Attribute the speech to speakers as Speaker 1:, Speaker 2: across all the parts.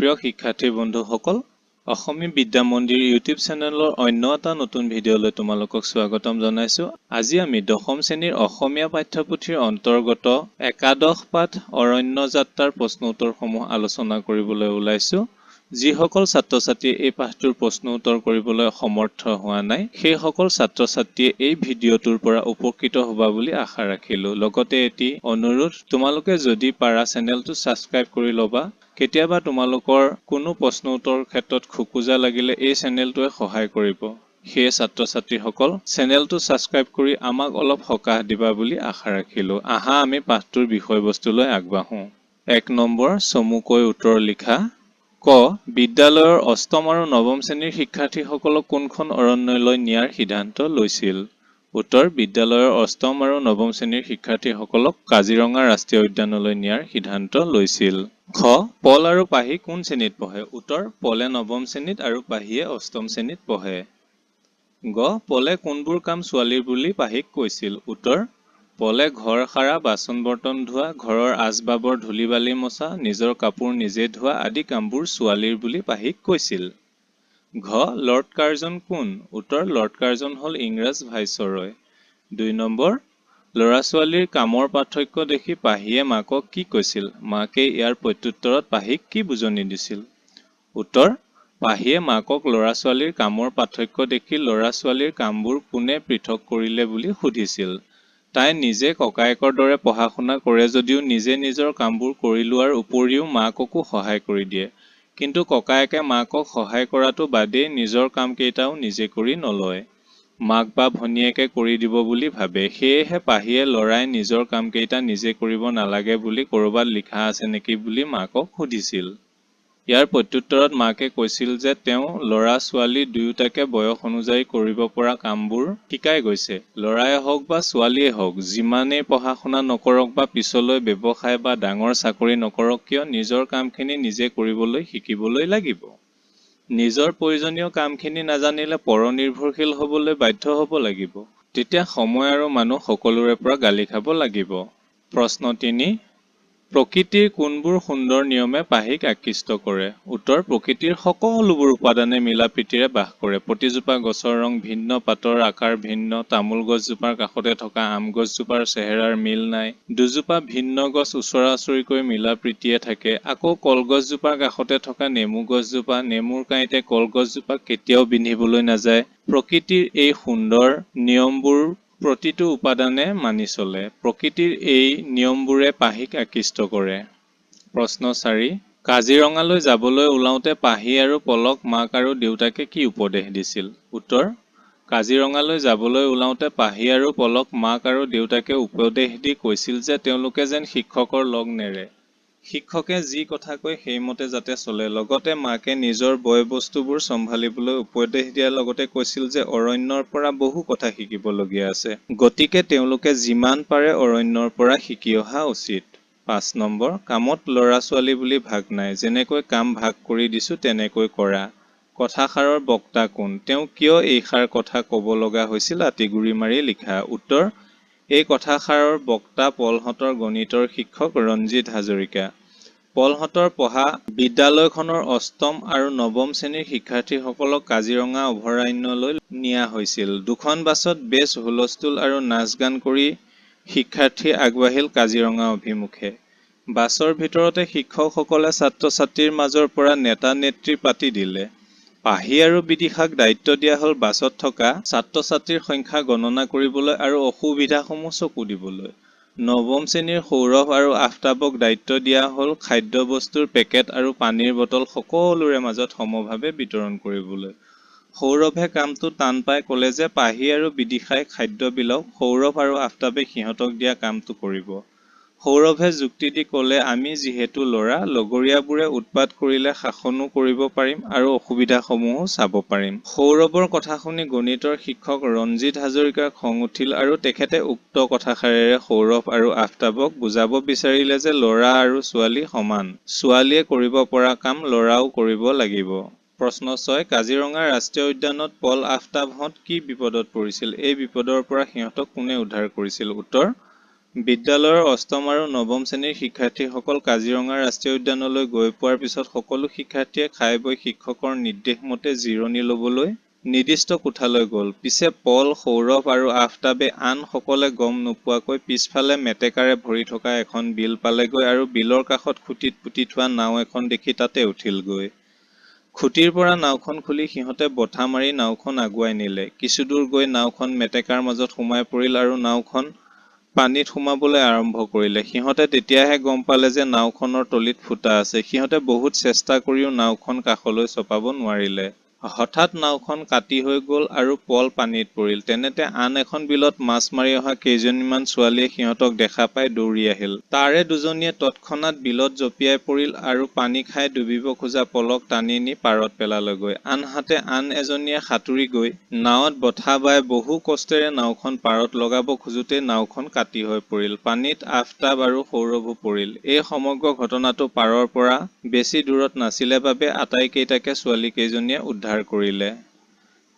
Speaker 1: প্ৰিয় শিক্ষাৰ্থী বন্ধুসকল, অসমী বিদ্যা মন্দিৰ ইউটিউব চেনেলৰ অন্য এটা নতুন ভিডিঅ'লৈ তোমালোকক স্বাগতম জনাইছো। আজি আমি দশম শ্ৰেণীৰ অসমীয়া পাঠ্যপুথিৰ অন্তৰ্গত একাদশ পাঠ অৰণ্য যাত্ৰাৰ প্ৰশ্ন উত্তৰসমূহ আলোচনা কৰিবলৈ ওলাইছো। যিসকল ছাত্ৰ-ছাত্ৰীয়ে এই পাঠটোৰ প্ৰশ্ন উত্তৰ কৰিবলৈ সমৰ্থ হোৱা নাই, সেই সকল ছাত্ৰ-ছাত্ৰীয়ে এই ভিডিঅ'টোৰ পৰা উপকৃত হ'বা বুলি আশা ৰাখিলো। লগতে এটি অনুৰোধ, তোমালোকে যদি পাৰা চেনেলটো ছাবস্ক্ৰাইব কৰি ল'বা। কেতিয়াবা তোমালোকৰ কোনো প্ৰশ্ন উত্তৰ ক্ষেত্ৰত খোকোজা লাগিলে এই চেনেলটোৱে সহায় কৰিব। সেয়ে ছাত্ৰ-ছাত্ৰীসকল চেনেলটো ছাবস্ক্ৰাইব কৰি আমাক অলপ সকাহ দিবা বুলি আশা ৰাখিলো। আহা আমি পাঠটোৰ বিষয়বস্তুলৈ আগবাঢ়ো। ১ নম্বৰ, চমুকৈ উত্তৰ লিখা। ক. বিদ্যালয়ৰ অষ্টম আৰু নৱম শ্ৰেণীৰ শিক্ষাৰ্থীসকলক কোনখন অৰণ্যলৈ নিয়াৰ সিদ্ধান্ত লৈছিল? উত্তৰ: বিদ্যালয়ৰ অষ্টম আৰু নৱম শ্ৰেণীৰ শিক্ষাৰ্থীসকলক কাজিৰঙা ৰাষ্ট্ৰীয় উদ্যানলৈ নিয়াৰ সিদ্ধান্ত লৈছিল। খ. পল আৰু পাহি কোন শ্ৰেণীত পঢ়ে? উত্তৰ: পলে নৱম শ্ৰেণীত আৰু পাহিয়ে অষ্টম শ্ৰেণীত পঢ়ে। গ. পলে কোনবোৰ কাম ছোৱালীৰ বুলি পাহিক কৈছিল? উত্তৰ: পলে ঘৰ সাৰা, বাচন বৰ্তন ধোৱা, ঘৰৰ আচবাবৰ ধূলি বালি মচা, নিজৰ কাপোৰ নিজে ধোৱা আদি কামবোৰ ছোৱালীৰ বুলি পাহিক কৈছিল। ঘ. লৰ্ড কাৰ্জন কোন? উত্তৰ: লৰ্ড কাৰ্জন হ'ল ইংৰাজ ভাইচৰয়। ২ নম্বৰ, ল'ৰা-ছোৱালীৰ কামৰ পাৰ্থক্য দেখি পাহিয়ে মাকক কি কৈছিল? মাকে ইয়াৰ প্ৰত্যুত্তৰত পাহিক কি বুজনি দিছিল? উত্তৰ: পাহিয়ে মাকক ল'ৰা-ছোৱালীৰ কামৰ পাৰ্থক্য দেখি ল'ৰা-ছোৱালীৰ কামবোৰ কোনে পৃথক কৰিলে বুলি সুধিছিল। তাই নিজে ককায়েকৰ দৰে পঢ়া-শুনা কৰে যদিও নিজে নিজৰ কামবোৰ কৰি লোৱাৰ উপৰিও মাককো সহায় কৰি দিয়ে। কিন্তু ককায়েকে মাকক সহায় কৰাটো বাদেই নিজৰ কামকেইটাও নিজে কৰি নলয়। মাক বা ভনীয়েকে কৰি দিব বুলি ভাবে। সেয়েহে পাহিয়ে ল'ৰাই নিজৰ কামকেইটা নিজে কৰিব নালাগে বুলি ক'ৰবাত লিখা আছে নেকি বুলি মাকক সুধিছিল। ইয়াৰ প্ৰত্যুত্তৰত মাকে কৈছিল যে তেওঁ ল'ৰা-ছোৱালী দুয়োটাকে বয়স অনুযায়ী কৰিব পৰা কামবোৰ শিকাই গৈছে। ল'ৰাই হওক বা ছোৱালীয়ে হওক, যিমানেই পঢ়া-শুনা নকৰক বা পিছলৈ ব্যৱসায় বা ডাঙৰ চাকৰি নকৰক কিয়, নিজৰ কামখিনি নিজে কৰিবলৈ শিকিবলৈ লাগিব। নিজৰ প্ৰয়োজনীয় কামখিনি নাজানিলে পৰ-নিৰ্ভৰশীল হ'বলৈ বাধ্য হ'ব লাগিব। তেতিয়া সময় আৰু মানুহ সকলোৰে পৰা গালি খাব লাগিব। প্ৰশ্ন ৩. প্ৰকৃতিৰ কোনবোৰ সুন্দৰ নিয়মে পাহিক আকৃষ্ট কৰে? উত্তৰ: প্ৰকৃতিৰ সকলোবোৰ উপাদানে মিলা-প্ৰীতিৰে বাস কৰে। প্ৰতিজোপা গছৰ ৰং ভিন্ন, পাতৰ আকাৰ ভিন্ন, তামোল গছজোপাৰ কাষতে থকা আম গছজোপাৰ চেহেৰাৰ মিল নাই। দুজোপা ভিন্ন গছ ওচৰা-ওচৰিকৈ মিলা-প্ৰীতিয়ে থাকে। আকৌ কলগছজোপাৰ কাষতে থকা নেমু গছজোপা, নেমুৰ কাঁইটে কলগছজোপাক কেতিয়াও বিন্ধিবলৈ নাযায়। প্ৰকৃতিৰ এই সুন্দৰ নিয়মবোৰ প্ৰতিটো উপাদানে মানি চলে। প্ৰকৃতিৰ এই নিয়মবোৰে পাহিক আকৃষ্ট কৰে। প্ৰশ্ন ৪. কাজিৰঙালৈ যাবলৈ ওলাওঁতে পাহি আৰু পলক মাক আৰু দেউতাকে কি উপদেশ দিছিল? উত্তৰ: কাজিৰঙালৈ যাবলৈ ওলাওঁতে পাহি আৰু পলক মাক আৰু দেউতাকে উপদেশ দি কৈছিল যে তেওঁলোকে যেন শিক্ষকৰ লগ নেৰে। শিক্ষকে যি কথা কয় সেইমতে যাতে চলে। লগতে মাকে নিজৰ বয়-বস্তুবোৰ চম্ভালিবলৈ উপদেশ দিয়াৰ লগতে কৈছিল যে অৰণ্যৰ পৰা বহু কথা শিকিবলগীয়া আছে। গতিকে তেওঁলোকে যিমান পাৰে অৰণ্যৰ পৰা শিকি অহা উচিত। ৫ নম্বৰ, কামত ল'ৰা-ছোৱালী বুলি ভাগ নাই। যেনেকৈ কাম ভাগ কৰি দিছো তেনেকৈ কৰা। কথাষাৰৰ বক্তা কোন? তেওঁ কিয় এইষাৰ কথা ক'ব লগা হৈছিল আঁতিগুৰি মাৰি লিখা। উত্তৰ: এই কথাষাৰৰ বক্তা পলহঁতৰ গণিতৰ শিক্ষক ৰঞ্জিত হাজৰিকা। পলহঁতৰ পঢ়া বিদ্যালয়খনৰ অষ্টম আৰু নৱম শ্ৰেণীৰ শিক্ষাৰ্থীসকলক কাজিৰঙা অভয়াৰণ্যলৈ নিয়া হৈছিল। দুখন বাছত বেছ হুলস্থুল আৰু নাচ-গান কৰি শিক্ষাৰ্থী আগবাঢ়িল কাজিৰঙা অভিমুখে। বাছৰ ভিতৰতে শিক্ষকসকলে ছাত্ৰ-ছাত্ৰীৰ মাজৰ পৰা নেতা-নেত্ৰী পাতি দিলে। পাহি আৰু বিদিশাক দায়িত্ব দিয়া হ'ল বাছত থকা ছাত্ৰ-ছাত্ৰীৰ সংখ্যা গণনা কৰিবলৈ আৰু অসুবিধাসমূহ চকু দিবলৈ। নৱম শ্ৰেণীৰ সৌৰভ আৰু আফতাবক দায়িত্ব দিয়া হ'ল খাদ্য-বস্তুৰ পেকেট আৰু পানীৰ বটল সকলোৰে মাজত সমভাৱে বিতৰণ কৰিবলৈ। সৌৰভে কামটো টান পাই ক'লে যে পাহি আৰু বিদিশাই খাদ্য বিলাওক, সৌৰভ আৰু আফতাবে সিহঁতক দিয়া কামটো কৰিব। সৌৰভে যুক্তি দি ক'লে, আমি যিহেতু ল'ৰা, লগৰীয়াবোৰে উৎপাত কৰিলে শাসনো কৰিব পাৰিম আৰু অসুবিধাসমূহো চাব পাৰিম। সৌৰভৰ কথা শুনি গণিতৰ শিক্ষক ৰঞ্জিত হাজৰিকাৰ খং উঠিল আৰু তেখেতে উক্ত কথাষাৰেৰে সৌৰভ আৰু আফতাবক বুজাব বিচাৰিলে যে ল'ৰা আৰু ছোৱালী সমান। ছোৱালীয়ে কৰিব পৰা কাম ল'ৰাও কৰিব লাগিব। প্ৰশ্ন ৬. কাজিৰঙা ৰাষ্ট্ৰীয় উদ্যানত পল আফতাবহঁত কি বিপদত পৰিছিল? এই বিপদৰ পৰা সিহঁতক কোনে উদ্ধাৰ কৰিছিল? উত্তৰ: বিদ্যালয়ৰ অষ্টম আৰু নৱম শ্ৰেণীৰ শিক্ষাৰ্থীসকল কাজিৰঙা ৰাষ্ট্ৰীয় উদ্যানলৈ গৈ পোৱাৰ পিছত সকলো শিক্ষাৰ্থীয়ে খাই বৈ শিক্ষকৰ নিৰ্দেশ মতে জিৰণি ল'বলৈ নিৰ্দিষ্ট কোঠালৈ গ'ল। পিছে পল, সৌৰভ আৰু আফতাবে আন সকলে গম নোপোৱাকৈ পিছফালে মেটেকাৰে ভৰি থকা এখন বিল পালেগৈ আৰু বিলৰ কাষত খুঁটিত পুতি থোৱা নাও এখন দেখি তাতে উঠিলগৈ। খুঁটিৰ পৰা নাওখন খুলি সিহঁতে বঠা মাৰি নাওখন আগুৱাই নিলে। কিছুদূৰ গৈ নাওখন মেটেকাৰ মাজত সোমাই পৰিল আৰু নাওখন পানীত সোমাবলৈ আৰম্ভ কৰিলে। সিহঁতে তেতিয়াহে গম পালে যে নাওখনৰ তলিত ফুটা আছে। সিহঁতে বহুত চেষ্টা কৰিও নাওখন কাষলৈ চপাব নোৱাৰিলে। হঠাৎ নাওখন কাটি হৈ গ'ল আৰু পল পানীত পৰিল। তেনেতে আন এখন বিলত মাছ মাৰি অহা কেইজনীমান ছোৱালীয়ে সিহঁতক দেখা পাই দৌৰি আহিল। তাৰে দুজনীয়ে তৎক্ষণাৎ বিলত জঁপিয়াই পৰিল আৰু পানী খাই ডুবিব খোজা পলক টানি নি পাৰত পেলালেগৈ। আনহাতে আন এজনীয়ে সাঁতুৰি গৈ নাৱত বঠা বাই বহু কষ্টেৰে নাওখন পাৰত লগাব খোজোতেই নাওখন কাটি হৈ পৰিল। পানীত আফতাব আৰু সৌৰভো পৰিল। এই সমগ্ৰ ঘটনাটো পাৰৰ পৰা বেছি দূৰত নাছিলে বাবে আটাইকেইটাকে ছোৱালী কেইজনীয়ে উদ্ধাৰ কৰিলে।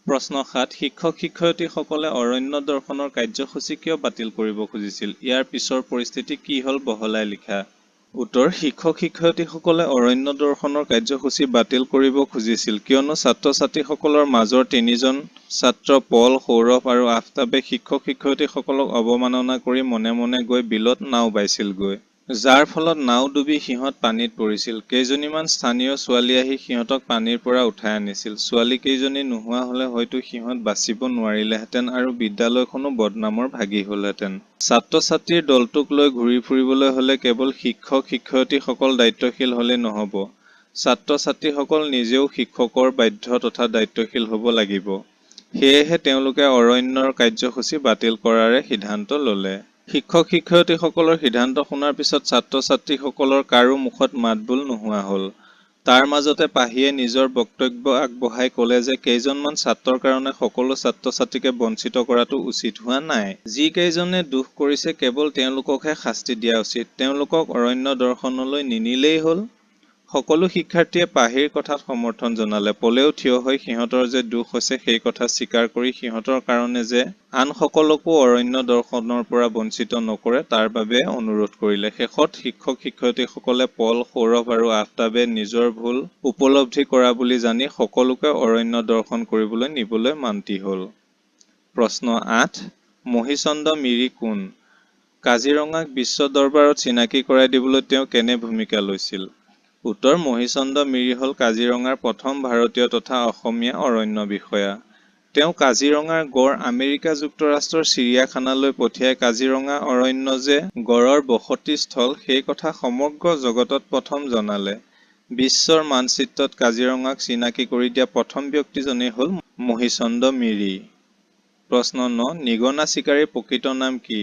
Speaker 1: প্ৰশ্ন ৭. শিক্ষক-শিক্ষয়িত্ৰীসকলে অৰণ্য দৰ্শনৰ কাৰ্যসূচী কিয় বাতিল কৰিব খুজিছিল? ইয়াৰ পিছৰ পৰিস্থিতি কি হ'ল বহলাই লিখা। উত্তৰ: শিক্ষক-শিক্ষয়িত্ৰীসকলে অৰণ্য দৰ্শনৰ কাৰ্যসূচী বাতিল কৰিব খুজিছিল কিয়নো ছাত্ৰ-ছাত্ৰীসকলৰ মাজৰ তিনিজন ছাত্ৰ পল, সৌৰভ আৰু আফতাবে শিক্ষক-শিক্ষয়িত্ৰীসকলক অৱমাননা কৰি মনে মনে গৈ বিলত নাও বাইছিলগৈ। যাৰ ফলত নাও ডুবি সিহঁত পানীত পৰিছিল। কেইজনীমান স্থানীয় ছোৱালী আহি সিহঁতক পানীৰ পৰা উঠাই আনিছিল। ছোৱালী কেইজনী নোহোৱা হ'লে হয়তো সিহঁত বাচিব নোৱাৰিলেহেঁতেন আৰু বিদ্যালয়খনো বদনামৰ ভাগি হ'লহেঁতেন। ছাত্ৰ-ছাত্ৰীৰ দলটোক লৈ ঘূৰি ফুৰিবলৈ হ'লে কেৱল শিক্ষক-শিক্ষয়িত্ৰীসকল দায়িত্বশীল হ'লেই নহ'ব। ছাত্ৰ-ছাত্ৰীসকল নিজেও শিক্ষকৰ বাধ্য তথা দায়িত্বশীল হ'ব লাগিব। সেয়েহে তেওঁলোকে অৰণ্যৰ কাৰ্যসূচী বাতিল কৰাৰে সিদ্ধান্ত ল'লে। শিক্ষক-শিক্ষয়িত্ৰীসকলৰ সিদ্ধান্ত শুনাৰ পিছত ছাত্ৰ-ছাত্ৰীসকলৰ কাৰো মুখত মাতবোল নোহোৱা হ'ল। তাৰ মাজতে পাহিয়ে নিজৰ বক্তব্য আগবঢ়াই ক'লে যে কেইজনমান ছাত্ৰৰ কাৰণে সকলো ছাত্ৰ-ছাত্ৰীকে বঞ্চিত কৰাটো উচিত হোৱা নাই। যি কেইজনে দোষ কৰিছে কেৱল তেওঁলোককহে শাস্তি দিয়া উচিত। তেওঁলোকক অৰণ্য দৰ্শনলৈ নিনিলেই হ'ল। সকলো শিক্ষাৰ্থীয়ে পাহিৰ কথাত সমৰ্থন জনালে। পলেও থিয় হৈ সিহঁতৰ যে দোষ হৈছে সেই কথা স্বীকাৰ কৰি সিহঁতৰ কাৰণে যে আন সকলকো অৰণ্য দৰ্শনৰ পৰা বঞ্চিত নকৰে তাৰ বাবে অনুৰোধ কৰিলে। শেষত শিক্ষক-শিক্ষয়িত্ৰীসকলে পল, সৌৰভ আৰু আফতাবে নিজৰ ভুল উপলব্ধি কৰা বুলি জানি সকলোকে অৰণ্য দৰ্শন কৰিবলৈ নিবলৈ মান্তি হ'ল। প্ৰশ্ন ৮. মহিচন্দ মিৰি কোন? কাজিৰঙাক বিশ্ব দৰবাৰত চিনাকি কৰাই দিবলৈ তেওঁ কেনে ভূমিকা লৈছিল? উত্তৰ: মহিচন্দ মিৰি হ'ল কাজিৰঙাৰ প্ৰথম ভাৰতীয় তথা অসমীয়া অৰণ্য বিষয়া। তেওঁ কাজিৰঙাৰ গড় আমেৰিকা যুক্তৰাষ্ট্ৰৰ চিৰিয়াখানালৈ পঠিয়াই কাজিৰঙা অৰণ্য যে গড়ৰ বসতিস্থল সেই কথা সমগ্ৰ জগতত প্ৰথম জনালে। বিশ্বৰ মানচিত্ৰত কাজিৰঙাক চিনাকি কৰি দিয়া প্ৰথম ব্যক্তিজনেই হ'ল মহিচন্দ মিৰি। প্ৰশ্ন ৯. নিগনা চিকাৰীৰ প্ৰকৃত নাম কি?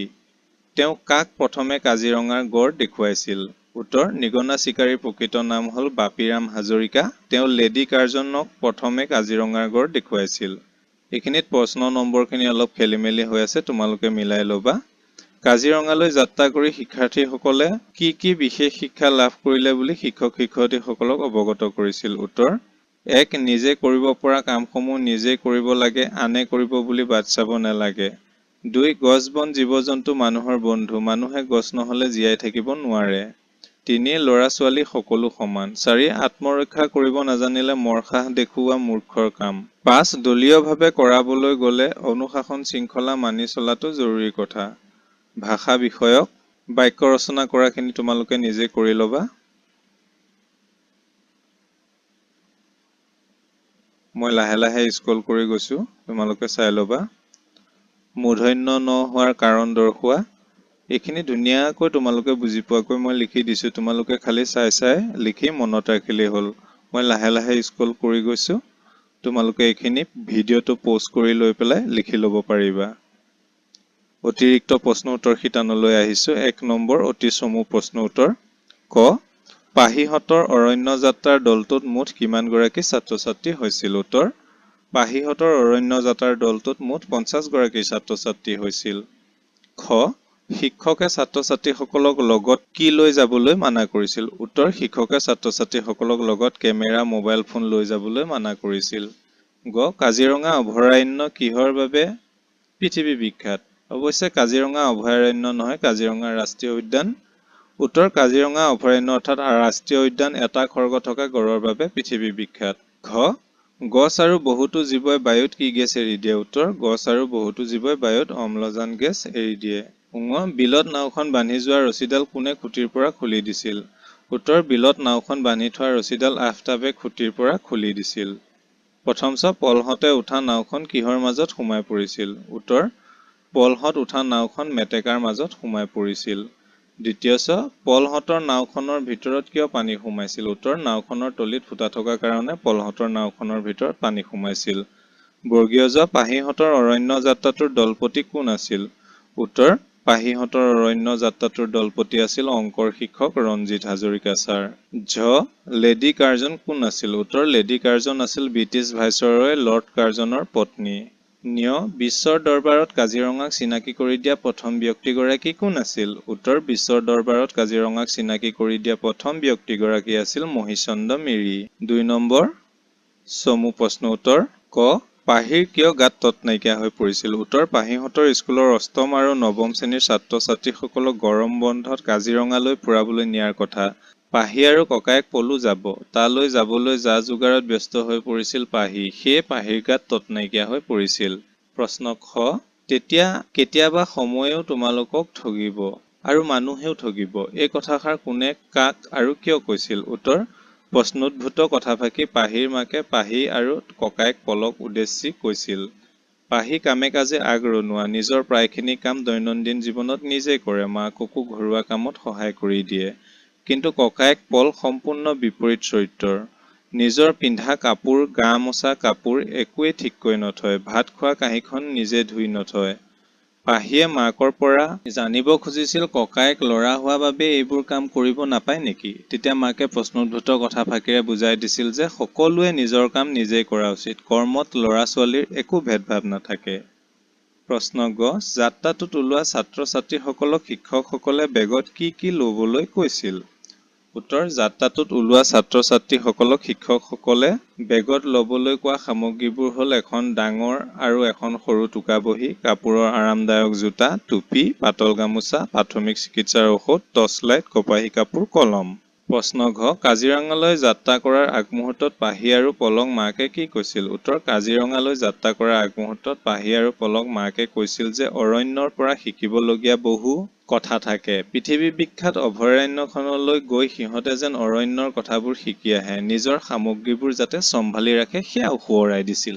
Speaker 1: তেওঁ কাক প্ৰথমে কাজিৰঙাৰ গড় দেখুৱাইছিল? উত্তৰ: নিগনা চিকাৰীৰ প্ৰকৃত নাম হ'ল বাপিৰাম হাজৰিকা। তেওঁ লেডী কাৰ্জনক প্ৰথমে কাজিৰঙাৰ গড় দেখুৱাইছিল। এইখিনিত প্ৰশ্ন নম্বৰখিনি অলপ খেলিমেলি হৈ আছে, তোমালোকে মিলাই ল'বা। কাজিৰঙালৈ যাত্ৰা কৰি শিক্ষাৰ্থীসকলে কি কি বিশেষ শিক্ষা লাভ কৰিলে বুলি শিক্ষক-শিক্ষয়িত্ৰীসকলক অৱগত কৰিছিল? উত্তৰ: ১. নিজে কৰিব পৰা কামসমূহ নিজেই কৰিব লাগে, আনে কৰিব বুলি বাট চাব নালাগে। ২. গছ-বন, জীৱ-জন্তু মানুহৰ বন্ধু। মানুহে গছ নহ'লে জীয়াই থাকিব নোৱাৰে। ৩. ল'ৰা-ছোৱালী সকলো সমান। ৪. আত্মৰক্ষা কৰিব নাজানিলে মৰসাহ দেখুওৱা মূৰ্খৰ কাম। ৫. দলীয়ভাৱে কৰাবলৈ গ'লে অনুশাসন শৃংখলা মানি চলাটো জৰুৰী কথা। ভাষা বিষয়ক বাক্য ৰচনা কৰাখিনি তোমালোকে নিজে কৰি ল'বা। মই লাহে লাহে স্ক্ৰল কৰি গৈছোঁ, তোমালোকে চাই ল'বা। মূৰ্ধন্য ন হোৱাৰ কাৰণ দৰ্শোৱা। এইখিনি ধুনীয়াকৈ তোমালোকে বুজি পোৱাকৈ মই লিখি দিছোঁ, তোমালোকে খালি চাই চাই লিখি মনত ৰাখিলেই হ'ল। মই লাহে লাহে স্ক্ৰল কৰি গৈছোঁ, তোমালোকে এইখিনি ভিডিঅ'টো প'জ কৰি লৈ পেলাই লিখি ল'ব পাৰিবা। অতিৰিক্ত প্ৰশ্ন উত্তৰ শিতানলৈ আহিছোঁ। ১ নম্বৰ অতি চমু প্ৰশ্ন উত্তৰ। ক. পাহিহঁতৰ অৰণ্য যাত্ৰাৰ দলটোত মুঠ কিমানগৰাকী ছাত্ৰ-ছাত্ৰী হৈছিল? উত্তৰ: পাহিহঁতৰ অৰণ্য যাত্ৰাৰ দলটোত মুঠ 50 গৰাকী ছাত্ৰ-ছাত্ৰী হৈছিল। খ. শিক্ষকে ছাত্ৰ-ছাত্ৰীসকলক লগত কি লৈ যাবলৈ মানা কৰিছিল? উত্তৰ: শিক্ষকে ছাত্ৰ-ছাত্ৰীসকলক লগত কেমেৰা, মোবাইল ফোন লৈ যাবলৈ মানা কৰিছিল। গ. কাজিৰঙা অভয়াৰণ্য কিহৰ বাবে পৃথিৱী বিখ্যাত? অৱশ্যে কাজিৰঙা অভয়াৰণ্য নহয়, কাজিৰঙা ৰাষ্ট্ৰীয় উদ্যান। উত্তৰ কাজিৰঙা অভয়াৰণ্য অৰ্থাৎ ৰাষ্ট্ৰীয় উদ্যান এটা খৰ্গ থকা গড়ৰ বাবে পৃথিৱী বিখ্যাত। ঘ গছ আৰু বহুতো জীৱই বায়ুত কি গেছ এৰি দিয়ে? উত্তৰ গছ আৰু বহুতো জীৱই বায়ুত অম্লজান গেছ এৰি দিয়ে। বিলত নাওখন বান্ধি যোৱা ৰছীডাল কোনে খুঁটিৰ পৰা খুলি দিছিল? উত্তৰ বিলত নাওখন বান্ধি থোৱা ৰছীডাল আফতাবে খুঁটিৰ পৰা খুলি দিছিল। প্ৰথম পলহতে উঠা নাওখন কিহৰ মাজত সোমাই পৰিছিল? উত্তৰ পলহত উঠা নাওখন মেটেকাৰ মাজত সোমাই পৰিছিল। দ্বিতীয় পলহতৰ নাওখনৰ ভিতৰত কিয় পানী সোমাইছিল? উত্তৰ নাওখনৰ তলিত ফুটা থকা কাৰণে পলহতৰ নাওখনৰ ভিতৰত পানী সোমাইছিল। বৰ্গীয় জ পাহিহঁতৰ অৰণ্য যাত্ৰাটোৰ দলপতি কোন আছিল? উত্তৰ পাহিহঁতৰ অৰণ্য যাত্ৰাটোৰ দলপতি আছিল অংকৰ শিক্ষক ৰঞ্জিত হাজৰিকা ছাৰ। ঝ লেডী কাৰ্জন কোন আছিল? উত্তৰ লেডী কাৰ্জন আছিল ব্ৰিটিছ ভাইচৰয় লৰ্ড কাৰ্জনৰ পত্নী। বিশ্বৰ দৰবাৰত কাজিৰঙাক চিনাকি কৰি দিয়া প্ৰথম ব্যক্তিগৰাকী কোন আছিল? উত্তৰ বিশ্বৰ দৰবাৰত কাজিৰঙাক চিনাকি কৰি দিয়া প্ৰথম ব্যক্তিগৰাকী আছিল মহিচন্দ্ৰ মিৰি। 2 চমু প্ৰশ্ন উত্তৰ ক পাহিৰ কিয় গাত তত নাইকিয়া হৈ পৰিছিল? উত্তৰ পাহিহঁতৰ স্কুলৰ অষ্টম আৰু নৱম শ্ৰেণীৰ ছাত্ৰ-ছাত্ৰীসকলক গৰম বন্ধত কাজিৰঙালৈ ফুৰাবলৈ নিয়াৰ কথা। পাহি আৰু ককায়েক পলু যাব। তালৈ যাবলৈ যা-যোগাৰত ব্যস্ত হৈ পৰিছিল পাহি। সেয়ে পাহিৰ গাত তত নাইকিয়া হৈ পৰিছিল। প্ৰশ্ন খ তেতিয়া কেতিয়াবা সময়েও তোমালোকক ঠগিব আৰু মানুহেও ঠগিব। এই কথাষাৰ কোনে কাক আৰু কিয় কৈছিল? উত্তৰ প্ৰশ্নোদ্ভূত কথাফাকি পাহিৰ মাকে পাহি আৰু ককায়েক পলক উদ্দেশ্যি কৈছিল। পাহি কামে কাজে আগৰণুৱা, নিজৰ প্ৰায়খিনি কাম দৈনন্দিন জীৱনত নিজেই কৰে, মাককো ঘৰুৱা কামত সহায় কৰি দিয়ে। কিন্তু ককায়েক পল সম্পূৰ্ণ বিপৰীত চৰিত্ৰৰ। নিজৰ পিন্ধা কাপোৰ, গা মোচা কাপোৰ একোৱেই ঠিককৈ নথয়, ভাত খোৱা কাঁহীখন নিজে ধুই নথয়। পাহিয়ে মাকৰ পৰা জানিব খুজিছিল ককায়েক ল'ৰা হোৱা বাবে এইবোৰ কাম কৰিব নাপায় নেকি? তেতিয়া মাকে প্ৰশ্নোদ্ভূত কথাফাকিৰে বুজাই দিছিল যে সকলোৱে নিজৰ কাম নিজেই কৰা উচিত, কৰ্মত ল'ৰা-ছোৱালীৰ একো ভেদভাৱ নাথাকে। প্ৰশ্ন গ যাত্ৰাটোত ওলোৱা ছাত্ৰ-ছাত্ৰীসকলক শিক্ষকসকলে বেগত কি কি ল'বলৈ কৈছিল? উত্তৰ যাত্ৰাটোত ওলোৱা ছাত্ৰ-ছাত্ৰীসকলক শিক্ষকসকলে বেগত ল'বলৈ কোৱা সামগ্ৰীবোৰ হ'ল এখন ডাঙৰ আৰু এখন সৰু টোকা বহী, কাপোৰৰ আৰামদায়ক জোতা, টুপি, পাতল গামোচা, প্ৰাথমিক চিকিৎসাৰ ঔষধ, টৰ্চলাইট, কপাহী কাপোৰ, কলম। প্ৰশ্ন ঘ কাজিৰঙালৈ যাত্ৰা কৰাৰ আগমুহূৰ্তত পাহি আৰু পলক মাকে কি কৈছিল? উত্তৰ কাজিৰঙালৈ যাত্ৰা কৰাৰ আগমুহূৰ্তত পাহি আৰু পলক মাকে কৈছিল যে অৰণ্যৰ পৰা শিকিবলগীয়া বহু কথা থাকে। পৃথিৱী বিখ্যাত অভয়াৰণ্যখনলৈ গৈ সিহঁতে যেন অৰণ্যৰ কথাবোৰ শিকি আহে, নিজৰ সামগ্ৰীবোৰ যাতে চম্ভালি ৰাখে সেয়াও সোঁৱৰাই দিছিল।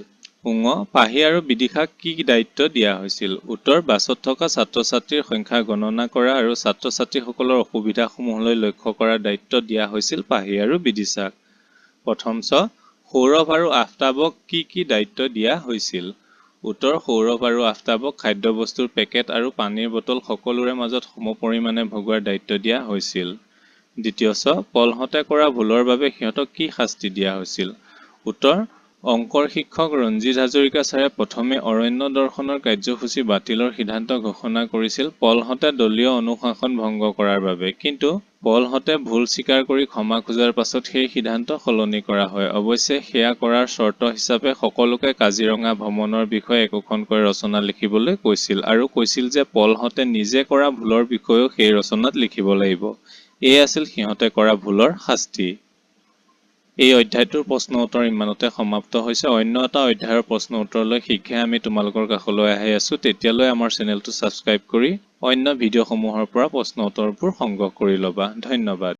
Speaker 1: পাহি আৰু বিদিশাক কি দায়িত্ব দিয়া হৈছিল? উত্তৰ বাছত থকা ছাত্ৰ-ছাত্ৰীৰ সংখ্যা গণনা কৰা আৰু ছাত্ৰ-ছাত্ৰীসকলৰ অসুবিধাসমূহলৈ লক্ষ্য কৰাৰ দায়িত্ব দিয়া হৈছিল পাহি আৰু বিদিশাক। প্ৰথম সৌৰভ আৰু আফতাবক কি কি দায়িত্ব দিয়া হৈছিল? উত্তৰ সৌৰভ আৰু আফতাবক খাদ্যবস্তুৰ পেকেট আৰু পানীৰ বটল সকলোৰে মাজত সমপৰিমাণে ভগোৱাৰ দায়িত্ব দিয়া হৈছিল। দ্বিতীয় পলহতে কৰা ভুলৰ বাবে সিহঁতক কি শাস্তি দিয়া হৈছিল? উত্তৰ অংকৰ শিক্ষক ৰঞ্জিত হাজৰিকা ছাৰে প্ৰথমে অৰণ্য দৰ্শনৰ কাৰ্যসূচী বাতিলৰ সিদ্ধান্ত ঘোষণা কৰিছিল পলহতে দলীয় অনুশাসন ভংগ কৰাৰ বাবে, কিন্তু পলহতে ভুল স্বীকাৰ কৰি ক্ষমা খোজাৰ পাছত সেই সিদ্ধান্ত সলনি কৰা হয়। অৱশ্যে সেয়া কৰাৰ চৰ্ত হিচাপে সকলোকে কাজিৰঙা ভ্ৰমণৰ বিষয়ে একোখনকৈ ৰচনা লিখিবলৈ কৈছিল আৰু কৈছিল যে পলহতে নিজে কৰা ভুলৰ বিষয়েও সেই ৰচনাত লিখিব লাগিব। এই আছিল সিহঁতে কৰা ভুলৰ শাস্তি। এই অধ্যায়টোৰ প্ৰশ্ন উত্তৰ ইমানতে সমাপ্ত হৈছে। অন্য এটা অধ্যায়ৰ প্ৰশ্ন উত্তৰলৈ শীঘ্ৰে আমি তোমালোকৰ কাষলৈ আহি আছো। তেতিয়ালৈ আমাৰ চেনেলটো ছাবস্ক্ৰাইব কৰি অন্য ভিডিঅ'সমূহৰ পৰা প্ৰশ্ন উত্তৰবোৰ সংগ্ৰহ কৰি ল'বা। ধন্যবাদ।